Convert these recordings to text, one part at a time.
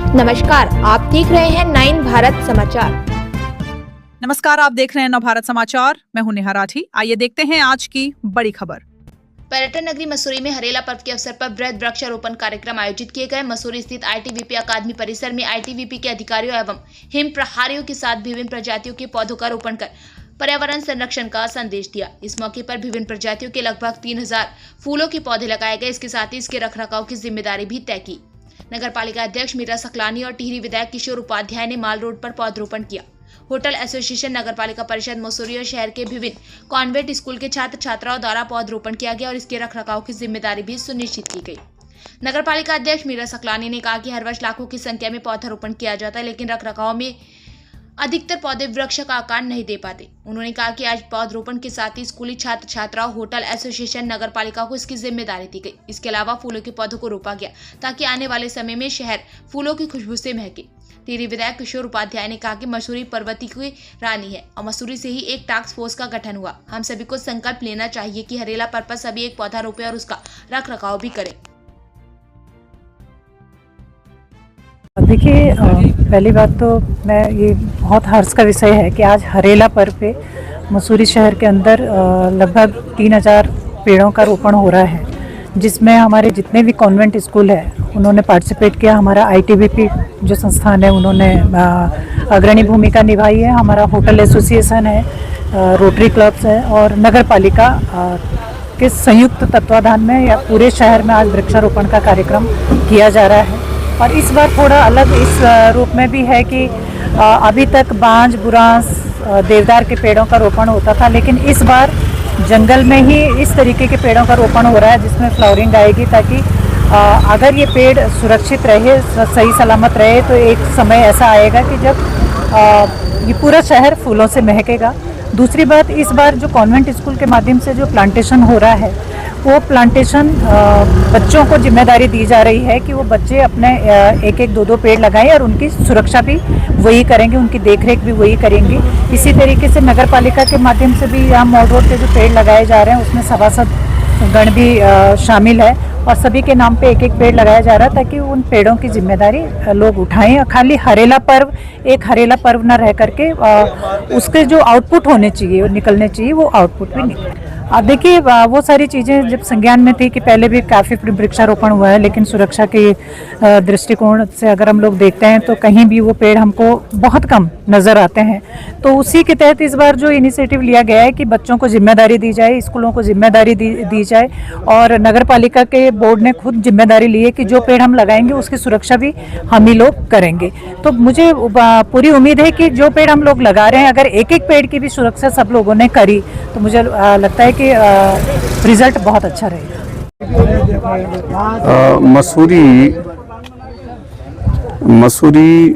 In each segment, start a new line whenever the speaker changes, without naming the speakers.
नमस्कार, आप देख रहे हैं 9 भारत समाचार।
नमस्कार, आप देख रहे हैं 9 भारत समाचार। मैं हूं नेहा राठी। आइए देखते हैं आज की बड़ी खबर।
पर्यटन नगरी मसूरी में हरेला पर्व के अवसर पर बृहद वृक्षारोपण कार्यक्रम आयोजित किए गए। मसूरी स्थित आईटीबीपी अकादमी परिसर में आईटीबीपी के अधिकारियों एवं हिम प्रहारियों के साथ विभिन्न प्रजातियों के पौधों का रोपण कर पर्यावरण संरक्षण का संदेश दिया। इस मौके पर विभिन्न प्रजातियों के लगभग 3000 फूलों के पौधे लगाए गए। इसके साथ ही इसके रखरखाव की जिम्मेदारी भी तय की। नगर पालिका अध्यक्ष मीरा सकलानी और टिहरी विधायक किशोर उपाध्याय ने माल रोड पर पौधरोपण किया। होटल एसोसिएशन, नगर पालिका परिषद मसूरी और शहर के विभिन्न कॉन्वेंट स्कूल के छात्र छात्राओं द्वारा पौधरोपण किया गया और इसके रखरखाव की जिम्मेदारी भी सुनिश्चित की गई। नगर पालिका अध्यक्ष मीरा सकलानी ने कहा कि हर वर्ष लाखों की संख्या में पौधारोपण किया जाता है, लेकिन रखरखाव में अधिकतर पौधे वृक्ष का आकार नहीं दे पाते। उन्होंने कहा कि आज पौधरोपण के साथ ही स्कूली छात्र छात्राओं, होटल एसोसिएशन, नगर पालिका को इसकी जिम्मेदारी दी गई। इसके अलावा फूलों के पौधों को रोपा गया ताकि आने वाले समय में शहर फूलों की खुशबू से महके। टिहरी विधायक किशोर उपाध्याय ने कहा कि मसूरी पर्वती की रानी है और मसूरी से ही एक टास्क फोर्स का गठन हुआ। हम सभी को संकल्प लेना चाहिए कि हरेला पर्व पर सभी एक पौधा रोपे और उसका रखरखाव भी करें।
देखिए, पहली बात तो मैं ये बहुत हर्ष का विषय है कि आज हरेला पर्व पे मसूरी शहर के अंदर लगभग 3000 पेड़ों का रोपण हो रहा है, जिसमें हमारे जितने भी कॉन्वेंट स्कूल है उन्होंने पार्टिसिपेट किया। हमारा आईटीबीपी जो संस्थान है उन्होंने अग्रणी भूमिका निभाई है। हमारा होटल एसोसिएशन है, रोटरी क्लब्स है और नगर पालिका के संयुक्त तत्वाधान में या पूरे शहर में आज वृक्षारोपण का कार्यक्रम किया जा रहा है। और इस बार थोड़ा अलग इस रूप में भी है कि अभी तक बांज, बुरांस, देवदार के पेड़ों का रोपण होता था, लेकिन इस बार जंगल में ही इस तरीके के पेड़ों का रोपण हो रहा है जिसमें फ्लावरिंग आएगी, ताकि अगर ये पेड़ सुरक्षित रहे, सही सलामत रहे, तो एक समय ऐसा आएगा कि जब ये पूरा शहर फूलों से महकेगा। दूसरी बात, इस बार जो कॉन्वेंट स्कूल के माध्यम से जो प्लांटेशन हो रहा है, वो प्लांटेशन बच्चों को जिम्मेदारी दी जा रही है कि वो बच्चे अपने एक एक दो दो पेड़ लगाएं और उनकी सुरक्षा भी वही करेंगे, उनकी देखरेख भी वही करेंगे। इसी तरीके से नगर पालिका के माध्यम से भी यहाँ मॉल रोड पे जो पेड़ लगाए जा रहे हैं उसमें सभासद गण भी शामिल है और सभी के नाम पे एक एक पेड़ लगाया जा रहा है ताकि उन पेड़ों की जिम्मेदारी लोग उठाएं। खाली हरेला पर्व एक हरेला पर्व न रह करके उसके जो आउटपुट होने चाहिए, निकलने चाहिए, वो आउटपुट भी निकले। अब देखिए, वो सारी चीज़ें जब संज्ञान में थी कि पहले भी काफ़ी वृक्षारोपण हुआ है, लेकिन सुरक्षा के दृष्टिकोण से अगर हम लोग देखते हैं तो कहीं भी वो पेड़ हमको बहुत कम नज़र आते हैं। तो उसी के तहत इस बार जो इनिशिएटिव लिया गया है कि बच्चों को जिम्मेदारी दी जाए, स्कूलों को जिम्मेदारी दी जाए और नगर पालिका के बोर्ड ने खुद जिम्मेदारी ली है कि जो पेड़ हम लगाएंगे उसकी सुरक्षा भी हम ही लोग करेंगे। तो मुझे पूरी उम्मीद है कि जो पेड़ हम लोग लगा रहे हैं, अगर एक एक पेड़ की भी सुरक्षा सब लोगों ने करी तो मुझे लगता है कि रिजल्ट बहुत अच्छा रहेगा।
मसूरी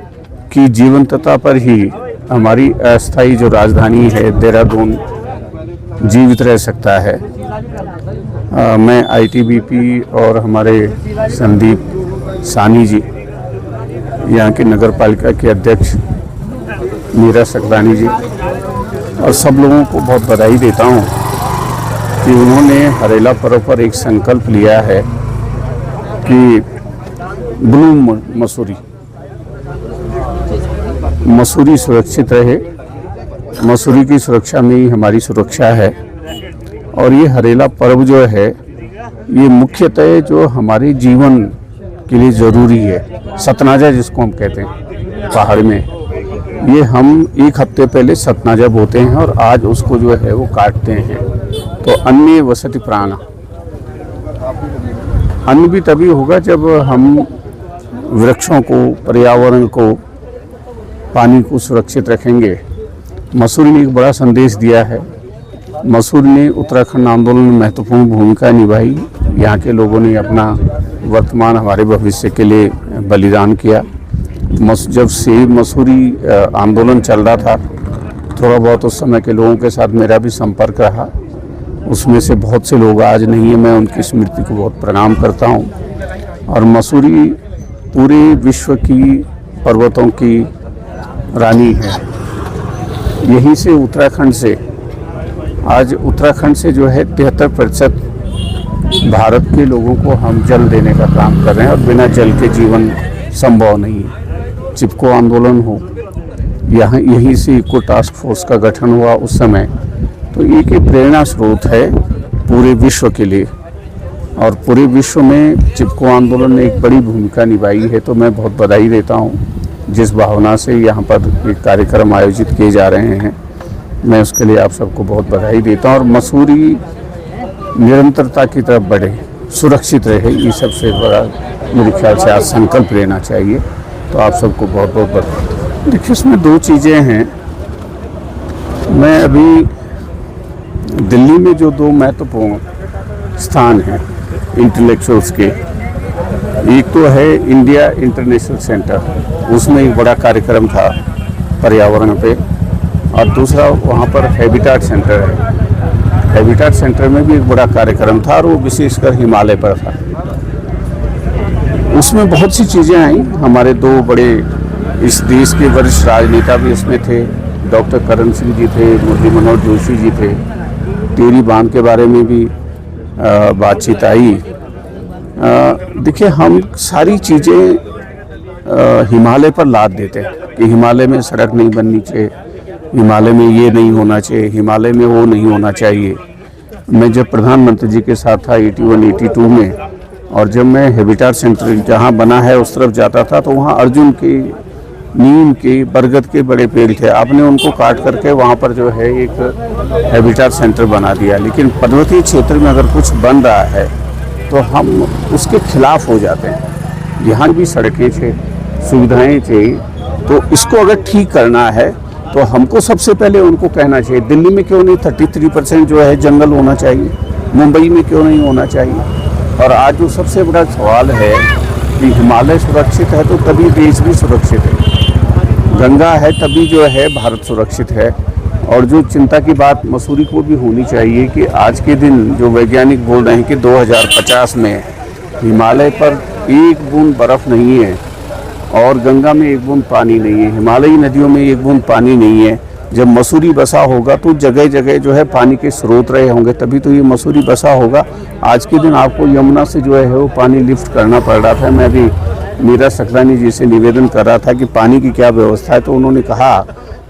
की जीवंतता पर ही हमारी अस्थायी जो राजधानी है देहरादून जीवित रह सकता है। मैं आईटीबीपी और हमारे संदीप सानी जी, यहाँ के नगर पालिका के अध्यक्ष मीरा सकलानी जी और सब लोगों को बहुत बधाई देता हूँ कि उन्होंने हरेला पर्व पर एक संकल्प लिया है कि ब्लूम मसूरी सुरक्षित रहे। मसूरी की सुरक्षा में ही हमारी सुरक्षा है और ये हरेला पर्व जो है ये मुख्यतः जो हमारे जीवन के लिए ज़रूरी है, सतनाजा जिसको हम कहते हैं पहाड़ में, ये हम एक हफ्ते पहले सतनाजा बोते हैं और आज उसको जो है वो काटते हैं। तो अन्य वसति प्राण, अन्न भी तभी होगा जब हम वृक्षों को, पर्यावरण को, पानी को सुरक्षित रखेंगे। मसूरी ने एक बड़ा संदेश दिया है। मसूरी ने उत्तराखंड आंदोलन में महत्वपूर्ण भूमिका निभाई। यहाँ के लोगों ने अपना वर्तमान हमारे भविष्य के लिए बलिदान किया। जब से मसूरी आंदोलन चल रहा था, थोड़ा बहुत उस समय के लोगों के साथ मेरा भी संपर्क रहा। उसमें से बहुत से लोग आज नहीं है, मैं उनकी स्मृति को बहुत प्रणाम करता हूँ। और मसूरी पूरे विश्व की पर्वतों की रानी है। यहीं से उत्तराखंड से जो है 73% भारत के लोगों को हम जल देने का काम कर रहे हैं और बिना जल के जीवन संभव नहीं है। चिपको आंदोलन हो, यहाँ यहीं से इको टास्क फोर्स का गठन हुआ उस समय, तो एक प्रेरणा स्रोत है पूरे विश्व के लिए। और पूरे विश्व में चिपको आंदोलन ने एक बड़ी भूमिका निभाई है। तो मैं बहुत बधाई देता हूँ जिस भावना से यहाँ पर एक कार्यक्रम आयोजित किए जा रहे हैं, मैं उसके लिए आप सबको बहुत बधाई देता हूँ। और मसूरी निरंतरता की तरफ बढ़े, सुरक्षित रहे, ये सबसे बड़ा मेरे ख्याल से आज संकल्प लेना चाहिए। तो आप सबको बहुत बहुत बधाई। देखिए, इसमें दो चीज़ें हैं। मैं अभी दिल्ली में जो दो महत्वपूर्ण स्थान हैं इंटेलेक्चुअल्स के, एक तो है इंडिया इंटरनेशनल सेंटर, उसमें एक बड़ा कार्यक्रम था पर्यावरण पे, और दूसरा वहाँ पर हैबिटाट सेंटर है। हैबिटाट सेंटर में भी एक बड़ा कार्यक्रम था और वो विशेषकर हिमालय पर था। उसमें बहुत सी चीज़ें आई। हमारे दो बड़े इस देश के वरिष्ठ राजनेता भी उसमें थे, डॉक्टर करण सिंह जी थे, मुरली मनोहर जोशी जी थे। टिहरी बांध के बारे में भी बातचीत आई। देखिए, हम सारी चीज़ें हिमालय पर लाद देते हैं कि हिमालय में सड़क नहीं बननी चाहिए, हिमालय में ये नहीं होना चाहिए, हिमालय में वो नहीं होना चाहिए। मैं जब प्रधानमंत्री जी के साथ था 81-82 में, और जब मैं हैबिटाट सेंटर जहाँ बना है उस तरफ जाता था, तो वहाँ अर्जुन के, नीम के, बरगद के बड़े पेड़ थे। आपने उनको काट करके वहाँ पर जो है एक हैबिटाट सेंटर बना दिया। लेकिन पर्वतीय क्षेत्र में अगर कुछ बन रहा है तो हम उसके खिलाफ हो जाते हैं। यहाँ भी सड़कें थे, सुविधाएं थी, तो इसको अगर ठीक करना है तो हमको सबसे पहले उनको कहना चाहिए। दिल्ली में क्यों नहीं 33% जो है जंगल होना चाहिए, मुंबई में क्यों नहीं होना चाहिए। और आज जो सबसे बड़ा सवाल है कि हिमालय सुरक्षित है तो तभी देश भी सुरक्षित है, गंगा है तभी जो है भारत सुरक्षित है। और जो चिंता की बात मसूरी को भी होनी चाहिए कि आज के दिन जो वैज्ञानिक बोल रहे हैं कि 2050 में हिमालय पर एक बूंद बर्फ़ नहीं है और गंगा में एक बूंद पानी नहीं है, हिमालयी नदियों में एक बूंद पानी नहीं है। जब मसूरी बसा होगा तो जगह जगह जो है पानी के स्रोत रहे होंगे, तभी तो ये मसूरी बसा होगा। आज के दिन आपको यमुना से जो है वो पानी लिफ्ट करना पड़ रहा था। मैं भी मीरा सकलानी जी से निवेदन कर रहा था कि पानी की क्या व्यवस्था है, तो उन्होंने कहा,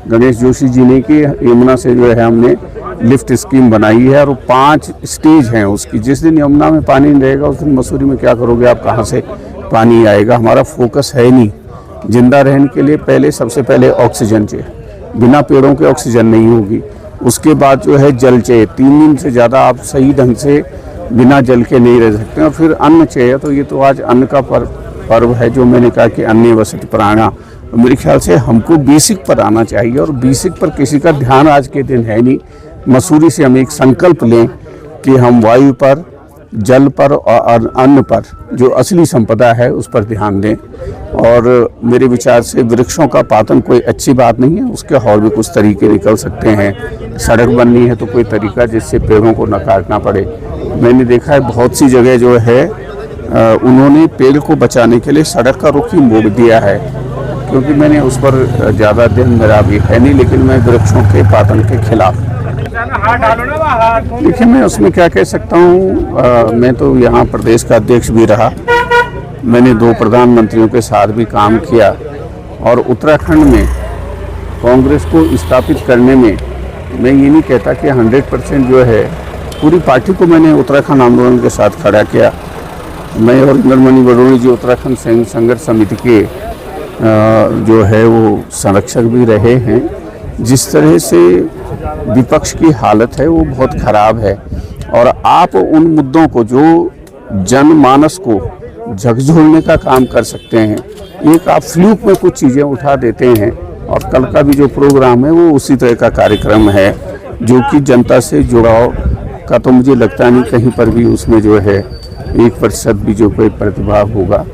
गणेश जोशी जी ने, कि यमुना से जो है हमने लिफ्ट स्कीम बनाई है और 5 स्टेज हैं उसकी। जिस दिन यमुना में पानी नहीं रहेगा उस दिन मसूरी में क्या करोगे आप, कहाँ से पानी आएगा। हमारा फोकस है नहीं, जिंदा रहने के लिए पहले सबसे पहले ऑक्सीजन चाहिए, बिना पेड़ों के ऑक्सीजन नहीं होगी। उसके बाद जो है जल चाहिए, 3 दिन से ज़्यादा आप सही ढंग से बिना जल के नहीं रह सकते। और फिर अन्न चाहिए, तो ये तो आज अन्न का पर्व है, जो मैंने कहा कि अन्य वसति प्राणा। मेरे ख्याल से हमको बेसिक पर आना चाहिए, और बेसिक पर किसी का ध्यान आज के दिन है नहीं। मसूरी से हम एक संकल्प लें कि हम वायु पर, जल पर और अन्न पर, जो असली संपदा है उस पर ध्यान दें। और मेरे विचार से वृक्षों का पातन कोई अच्छी बात नहीं है, उसके और भी कुछ तरीके निकल सकते हैं। सड़क बननी है तो कोई तरीका जिससे पेड़ों को न काटना पड़े। मैंने देखा है बहुत सी जगह जो है उन्होंने पेड़ को बचाने के लिए सड़क का रुख ही मोड़ दिया है, क्योंकि मैंने उस पर ज़्यादा ध्यान मेरा भी है नहीं, लेकिन मैं वृक्षों के पातन के खिलाफ। देखिए, मैं उसमें क्या कह सकता हूँ, मैं तो यहाँ प्रदेश का अध्यक्ष भी रहा, मैंने 2 प्रधानमंत्रियों के साथ भी काम किया, और उत्तराखंड में कांग्रेस को स्थापित करने में मैं ये नहीं कहता कि 100% जो है, पूरी पार्टी को मैंने उत्तराखंड आंदोलन के साथ खड़ा किया। मैं और इंद्रमणि बडोनी जी उत्तराखंड संघर्ष समिति के जो है वो संरक्षक भी रहे हैं। जिस तरह से विपक्ष की हालत है वो बहुत ख़राब है, और आप उन मुद्दों को जो जनमानस को झकझोरने का काम कर सकते हैं, एक आप फ्लूक में कुछ चीज़ें उठा देते हैं। और कल का भी जो प्रोग्राम है वो उसी तरह का कार्यक्रम है, जो कि जनता से जुड़ाव का, तो मुझे लगता नहीं कहीं पर भी उसमें जो है 1% भी जो कोई प्रतिभाव होगा।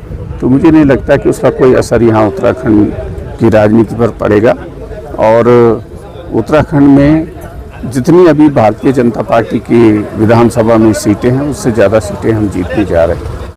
तो मुझे नहीं लगता कि उसका कोई असर यहाँ उत्तराखंड की राजनीति पर पड़ेगा। और उत्तराखंड में जितनी अभी भारतीय जनता पार्टी की विधानसभा में सीटें हैं, उससे ज़्यादा सीटें हम जीतने जा रहे हैं।